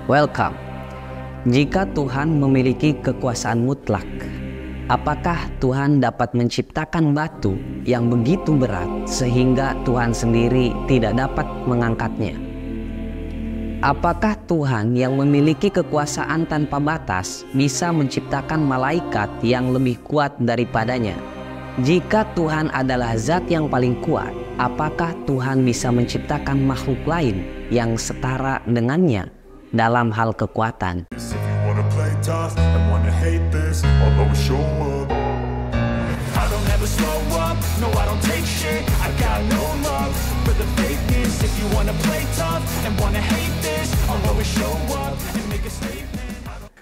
Welcome. Jika Tuhan memiliki kekuasaan mutlak, apakah Tuhan dapat menciptakan batu yang begitu berat sehingga Tuhan sendiri tidak dapat mengangkatnya? Apakah Tuhan yang memiliki kekuasaan tanpa batas bisa menciptakan malaikat yang lebih kuat daripadanya? Jika Tuhan adalah zat yang paling kuat, apakah Tuhan bisa menciptakan makhluk lain yang setara dengannya dalam hal kekuatan?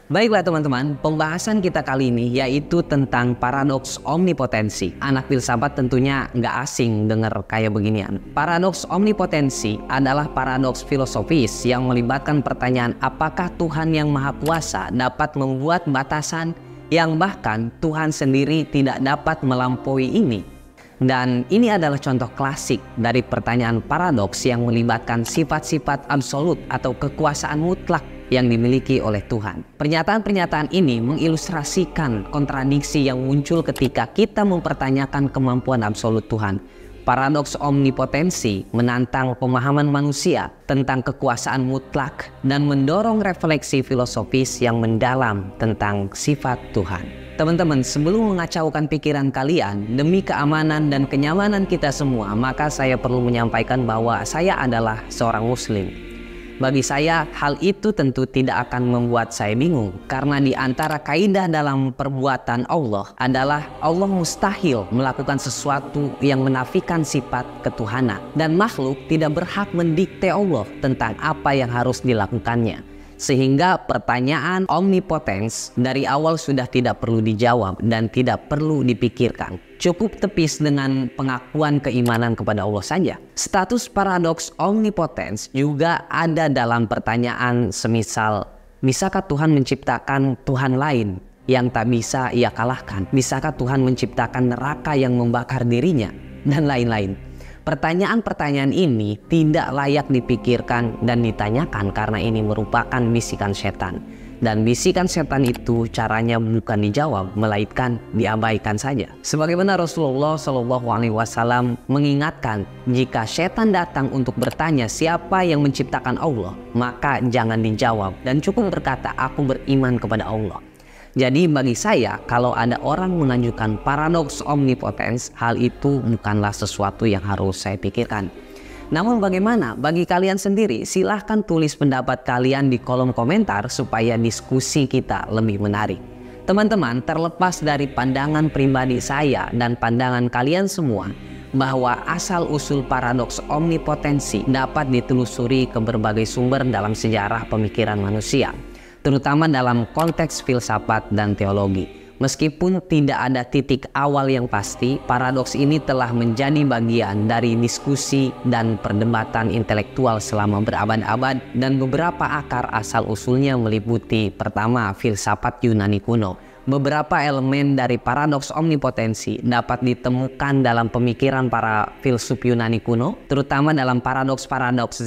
Baiklah teman-teman, pembahasan kita kali ini yaitu tentang paradoks omnipotensi. Anak filsafat tentunya nggak asing dengar kayak beginian. Paradoks omnipotensi adalah paradoks filosofis yang melibatkan pertanyaan apakah Tuhan yang Maha Kuasa dapat membuat batasan yang bahkan Tuhan sendiri tidak dapat melampaui ini. Dan ini adalah contoh klasik dari pertanyaan paradoks yang melibatkan sifat-sifat absolut atau kekuasaan mutlak yang dimiliki oleh Tuhan. Pernyataan-pernyataan ini mengilustrasikan kontradiksi yang muncul ketika kita mempertanyakan kemampuan absolut Tuhan. Paradoks omnipotensi menantang pemahaman manusia tentang kekuasaan mutlak dan mendorong refleksi filosofis yang mendalam tentang sifat Tuhan. Teman-teman, sebelum mengacaukan pikiran kalian demi keamanan dan kenyamanan kita semua, maka saya perlu menyampaikan bahwa saya adalah seorang Muslim. Bagi saya, hal itu tentu tidak akan membuat saya bingung, karena di antara kaidah dalam perbuatan Allah adalah Allah mustahil melakukan sesuatu yang menafikan sifat ketuhanan, dan makhluk tidak berhak mendikte Allah tentang apa yang harus dilakukannya. Sehingga pertanyaan omnipotens dari awal sudah tidak perlu dijawab dan tidak perlu dipikirkan. Cukup tepis dengan pengakuan keimanan kepada Allah saja. Status paradoks omnipotens juga ada dalam pertanyaan semisal, bisakah Tuhan menciptakan Tuhan lain yang tak bisa ia kalahkan? Bisakah Tuhan menciptakan neraka yang membakar dirinya? Dan lain-lain. Pertanyaan-pertanyaan ini tidak layak dipikirkan dan ditanyakan karena ini merupakan bisikan setan. Dan bisikan setan itu caranya bukan dijawab, melainkan diabaikan saja. Sebagaimana Rasulullah SAW mengingatkan, jika setan datang untuk bertanya siapa yang menciptakan Allah, maka jangan dijawab dan cukup berkata, aku beriman kepada Allah. Jadi bagi saya, kalau ada orang mengajukan paradoks omnipotens, hal itu bukanlah sesuatu yang harus saya pikirkan. Namun bagaimana bagi kalian sendiri? Silahkan tulis pendapat kalian di kolom komentar supaya diskusi kita lebih menarik. Teman-teman, terlepas dari pandangan pribadi saya dan pandangan kalian semua, bahwa asal-usul paradoks omnipotensi dapat ditelusuri ke berbagai sumber dalam sejarah pemikiran manusia, terutama dalam konteks filsafat dan teologi. Meskipun tidak ada titik awal yang pasti, paradoks ini telah menjadi bagian dari diskusi dan perdebatan intelektual selama berabad-abad, dan beberapa akar asal-usulnya meliputi: pertama, filsafat Yunani kuno. Beberapa elemen dari paradoks omnipotensi dapat ditemukan dalam pemikiran para filsuf Yunani kuno, terutama dalam paradoks-paradoks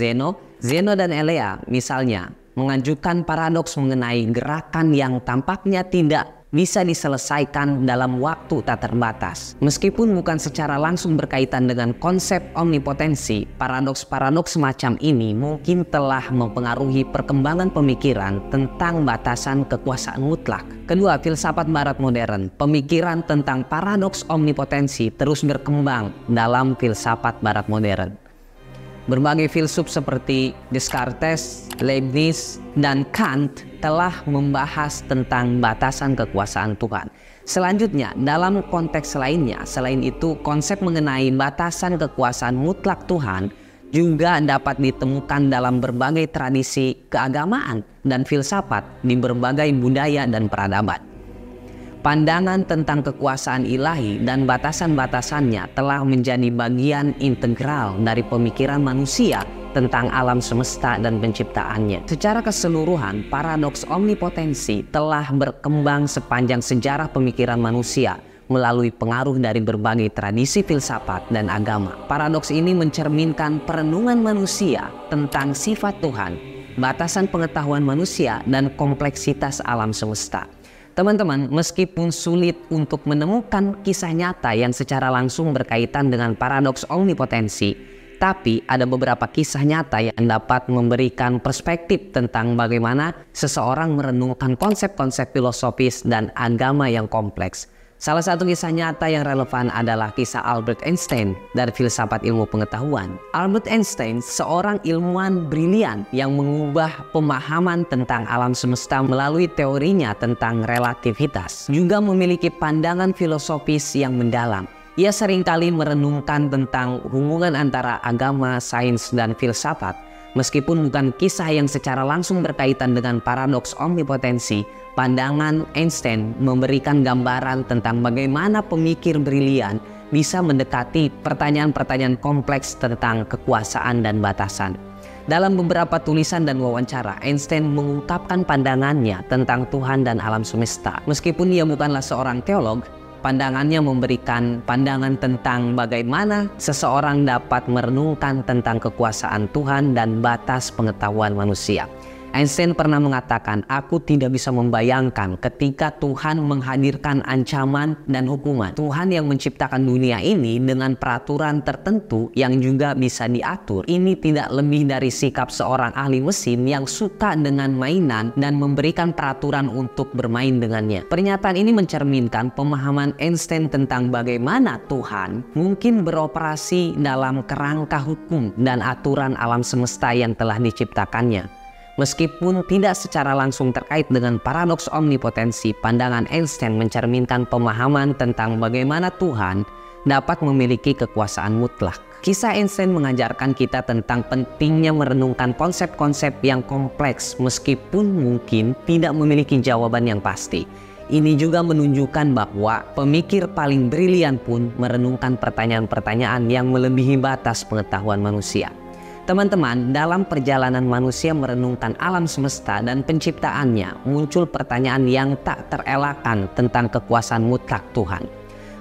Zeno dan Elea misalnya, mengajukan paradoks mengenai gerakan yang tampaknya tidak bisa diselesaikan dalam waktu tak terbatas. Meskipun bukan secara langsung berkaitan dengan konsep omnipotensi, paradoks-paradoks semacam ini mungkin telah mempengaruhi perkembangan pemikiran tentang batasan kekuasaan mutlak. Kedua, filsafat barat modern. Pemikiran tentang paradoks omnipotensi terus berkembang dalam filsafat barat modern. Berbagai filsuf seperti Descartes, Leibniz, dan Kant telah membahas tentang batasan kekuasaan Tuhan. Selanjutnya, dalam konteks lainnya, selain itu, konsep mengenai batasan kekuasaan mutlak Tuhan juga dapat ditemukan dalam berbagai tradisi keagamaan dan filsafat di berbagai budaya dan peradaban. Pandangan tentang kekuasaan ilahi dan batasan-batasannya telah menjadi bagian integral dari pemikiran manusia tentang alam semesta dan penciptaannya. Secara keseluruhan, paradoks omnipotensi telah berkembang sepanjang sejarah pemikiran manusia melalui pengaruh dari berbagai tradisi filsafat dan agama. Paradoks ini mencerminkan perenungan manusia tentang sifat Tuhan batasan pengetahuan manusia, dan kompleksitas alam semesta. Teman-teman, meskipun sulit untuk menemukan kisah nyata yang secara langsung berkaitan dengan paradoks omnipotensi, tapi ada beberapa kisah nyata yang dapat memberikan perspektif tentang bagaimana seseorang merenungkan konsep-konsep filosofis dan agama yang kompleks. Salah satu kisah nyata yang relevan adalah kisah Albert Einstein dari filsafat ilmu pengetahuan. Albert Einstein seorang ilmuwan brilian yang mengubah pemahaman tentang alam semesta melalui teorinya tentang relativitas. Juga memiliki pandangan filosofis yang mendalam. Ia seringkali merenungkan tentang hubungan antara agama, sains, dan filsafat. Meskipun bukan kisah yang secara langsung berkaitan dengan paradoks omnipotensi, pandangan Einstein memberikan gambaran tentang bagaimana pemikir brilian bisa mendekati pertanyaan-pertanyaan kompleks tentang kekuasaan dan batasan. Dalam beberapa tulisan dan wawancara, Einstein mengungkapkan pandangannya tentang Tuhan dan alam semesta. Meskipun ia bukanlah seorang teolog, pandangannya memberikan pandangan tentang bagaimana seseorang dapat merenungkan tentang kekuasaan Tuhan dan batas pengetahuan manusia. Einstein pernah mengatakan, "Aku tidak bisa membayangkan ketika Tuhan menghadirkan ancaman dan hukuman. Tuhan yang menciptakan dunia ini dengan peraturan tertentu yang juga bisa diatur. Ini tidak lebih dari sikap seorang ahli mesin yang suka dengan mainan dan memberikan peraturan untuk bermain dengannya." Pernyataan ini mencerminkan pemahaman Einstein tentang bagaimana Tuhan mungkin beroperasi dalam kerangka hukum dan aturan alam semesta yang telah diciptakannya. Meskipun tidak secara langsung terkait dengan paradoks omnipotensi, pandangan Einstein mencerminkan pemahaman tentang bagaimana Tuhan dapat memiliki kekuasaan mutlak. Kisah Einstein mengajarkan kita tentang pentingnya merenungkan konsep-konsep yang kompleks meskipun mungkin tidak memiliki jawaban yang pasti. Ini juga menunjukkan bahwa pemikir paling brilian pun merenungkan pertanyaan-pertanyaan yang melebihi batas pengetahuan manusia. Teman-teman, dalam perjalanan manusia merenungkan alam semesta dan penciptaannya, muncul pertanyaan yang tak terelakkan tentang kekuasaan mutlak Tuhan.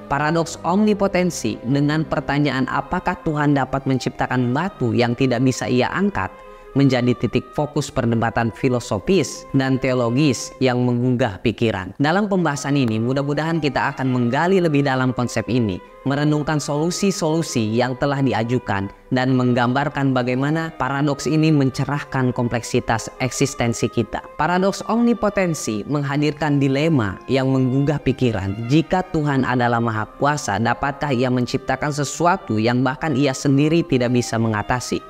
Paradoks omnipotensi dengan pertanyaan apakah Tuhan dapat menciptakan batu yang tidak bisa ia angkat, menjadi titik fokus perdebatan filosofis dan teologis yang menggugah pikiran. Dalam pembahasan ini, mudah-mudahan kita akan menggali lebih dalam konsep ini, merenungkan solusi-solusi yang telah diajukan, dan menggambarkan bagaimana paradoks ini mencerahkan kompleksitas eksistensi kita. Paradoks omnipotensi menghadirkan dilema yang menggugah pikiran. Jika Tuhan adalah Maha Kuasa, dapatkah Ia menciptakan sesuatu yang bahkan Ia sendiri tidak bisa mengatasi?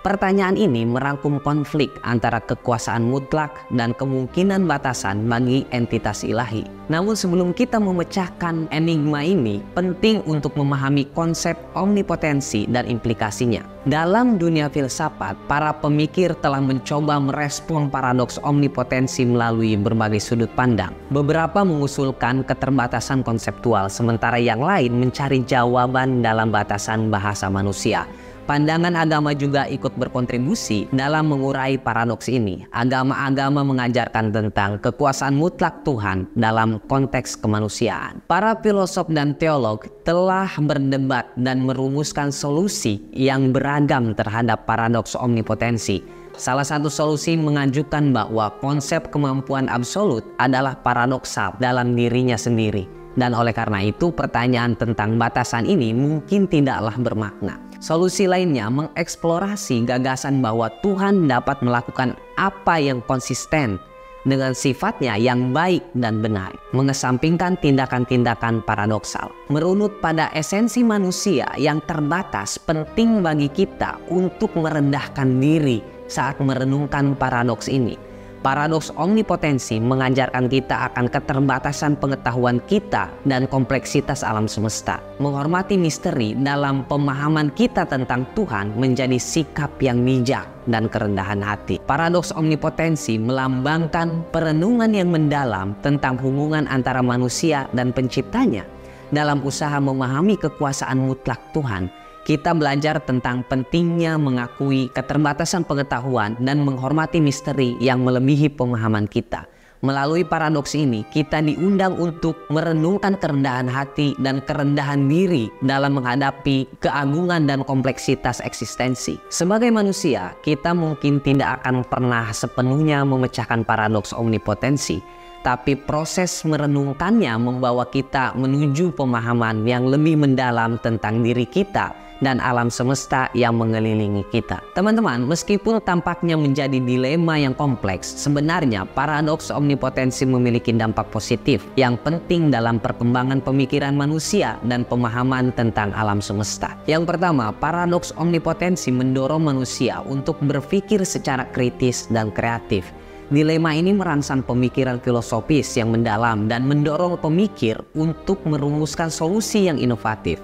Pertanyaan ini merangkum konflik antara kekuasaan mutlak dan kemungkinan batasan bagi entitas ilahi. Namun sebelum kita memecahkan enigma ini, penting untuk memahami konsep omnipotensi dan implikasinya. Dalam dunia filsafat, para pemikir telah mencoba merespon paradoks omnipotensi melalui berbagai sudut pandang. Beberapa mengusulkan keterbatasan konseptual, sementara yang lain mencari jawaban dalam batasan bahasa manusia. Pandangan agama juga ikut berkontribusi dalam mengurai paradoks ini. Agama-agama mengajarkan tentang kekuasaan mutlak Tuhan dalam konteks kemanusiaan. Para filosof dan teolog telah berdebat dan merumuskan solusi yang beragam terhadap paradoks omnipotensi. Salah satu solusi mengajukan bahwa konsep kemampuan absolut adalah paradoksal dalam dirinya sendiri. Dan oleh karena itu, pertanyaan tentang batasan ini mungkin tidaklah bermakna. Solusi lainnya mengeksplorasi gagasan bahwa Tuhan dapat melakukan apa yang konsisten dengan sifatnya yang baik dan benar, mengesampingkan tindakan-tindakan paradoksal. Merunut pada esensi manusia yang terbatas, penting bagi kita untuk merendahkan diri saat merenungkan paradoks ini. Paradoks omnipotensi mengajarkan kita akan keterbatasan pengetahuan kita dan kompleksitas alam semesta. Menghormati misteri dalam pemahaman kita tentang Tuhan menjadi sikap yang bijak dan kerendahan hati. Paradoks omnipotensi melambangkan perenungan yang mendalam tentang hubungan antara manusia dan penciptanya. Dalam usaha memahami kekuasaan mutlak Tuhan, kita belajar tentang pentingnya mengakui keterbatasan pengetahuan dan menghormati misteri yang melebihi pemahaman kita. Melalui paradoks ini, kita diundang untuk merenungkan kerendahan hati dan kerendahan diri dalam menghadapi keagungan dan kompleksitas eksistensi. Sebagai manusia, kita mungkin tidak akan pernah sepenuhnya memecahkan paradoks omnipotensi, tapi proses merenungkannya membawa kita menuju pemahaman yang lebih mendalam tentang diri kita dan alam semesta yang mengelilingi kita. Teman-teman, meskipun tampaknya menjadi dilema yang kompleks, sebenarnya paradoks omnipotensi memiliki dampak positif yang penting dalam perkembangan pemikiran manusia dan pemahaman tentang alam semesta. Yang pertama, paradoks omnipotensi mendorong manusia untuk berpikir secara kritis dan kreatif. Dilema ini merangsang pemikiran filosofis yang mendalam dan mendorong pemikir untuk merumuskan solusi yang inovatif.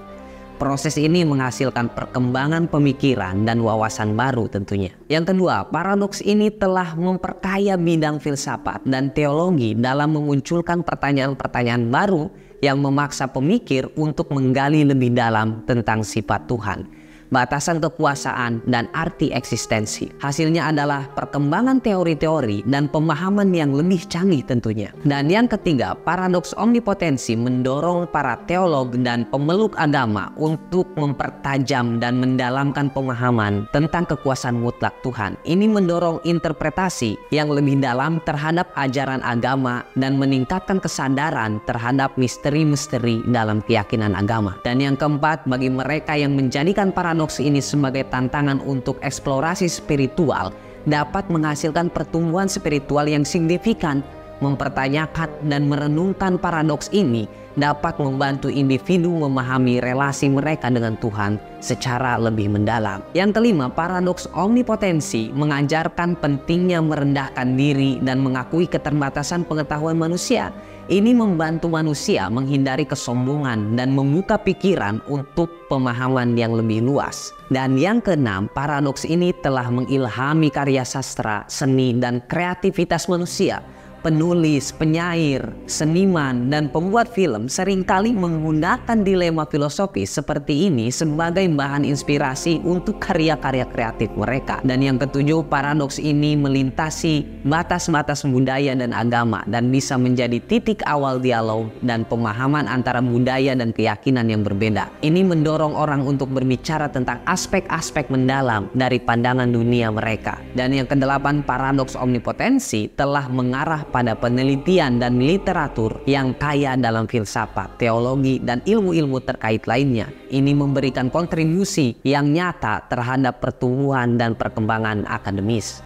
Proses ini menghasilkan perkembangan pemikiran dan wawasan baru tentunya. Yang kedua, paradoks ini telah memperkaya bidang filsafat dan teologi dalam memunculkan pertanyaan-pertanyaan baru yang memaksa pemikir untuk menggali lebih dalam tentang sifat Tuhan, batasan kekuasaan, dan arti eksistensi. Hasilnya adalah perkembangan teori-teori dan pemahaman yang lebih canggih tentunya. Dan yang ketiga, paradoks omnipotensi mendorong para teolog dan pemeluk agama untuk mempertajam dan mendalamkan pemahaman tentang kekuasaan mutlak Tuhan. Ini mendorong interpretasi yang lebih dalam terhadap ajaran agama dan meningkatkan kesadaran terhadap misteri-misteri dalam keyakinan agama. Dan yang keempat, bagi mereka yang menjadikan paradoks ini sebagai tantangan untuk eksplorasi spiritual, dapat menghasilkan pertumbuhan spiritual yang signifikan. Mempertanyakan dan merenungkan paradoks ini dapat membantu individu memahami relasi mereka dengan Tuhan secara lebih mendalam. Yang kelima, paradoks omnipotensi mengajarkan pentingnya merendahkan diri dan mengakui keterbatasan pengetahuan manusia. Ini membantu manusia menghindari kesombongan dan membuka pikiran untuk pemahaman yang lebih luas. Dan yang keenam, paradoks ini telah mengilhami karya sastra, seni, dan kreativitas manusia. Penulis, penyair, seniman, dan pembuat film seringkali menggunakan dilema filosofis seperti ini sebagai bahan inspirasi untuk karya-karya kreatif mereka. Dan yang ketujuh, paradoks ini melintasi batas-batas budaya dan agama dan bisa menjadi titik awal dialog dan pemahaman antara budaya dan keyakinan yang berbeda. Ini mendorong orang untuk berbicara tentang aspek-aspek mendalam dari pandangan dunia mereka. Dan yang kedelapan, paradoks omnipotensi telah mengarah pada penelitian dan literatur yang kaya dalam filsafat, teologi, dan ilmu-ilmu terkait lainnya. Ini memberikan kontribusi yang nyata terhadap pertumbuhan dan perkembangan akademis.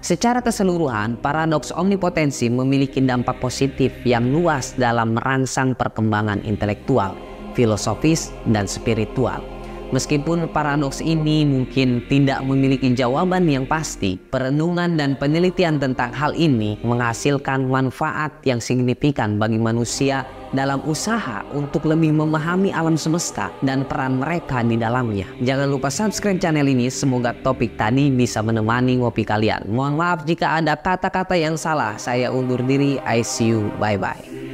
Secara keseluruhan, paradoks omnipotensi memiliki dampak positif yang luas dalam merangsang perkembangan intelektual, filosofis, dan spiritual. Meskipun paradoks ini mungkin tidak memiliki jawaban yang pasti, perenungan dan penelitian tentang hal ini menghasilkan manfaat yang signifikan bagi manusia dalam usaha untuk lebih memahami alam semesta dan peran mereka di dalamnya. Jangan lupa subscribe channel ini, semoga topik tadi bisa menemani ngopi kalian. Mohon maaf jika ada kata-kata yang salah, saya undur diri, I see you, bye-bye.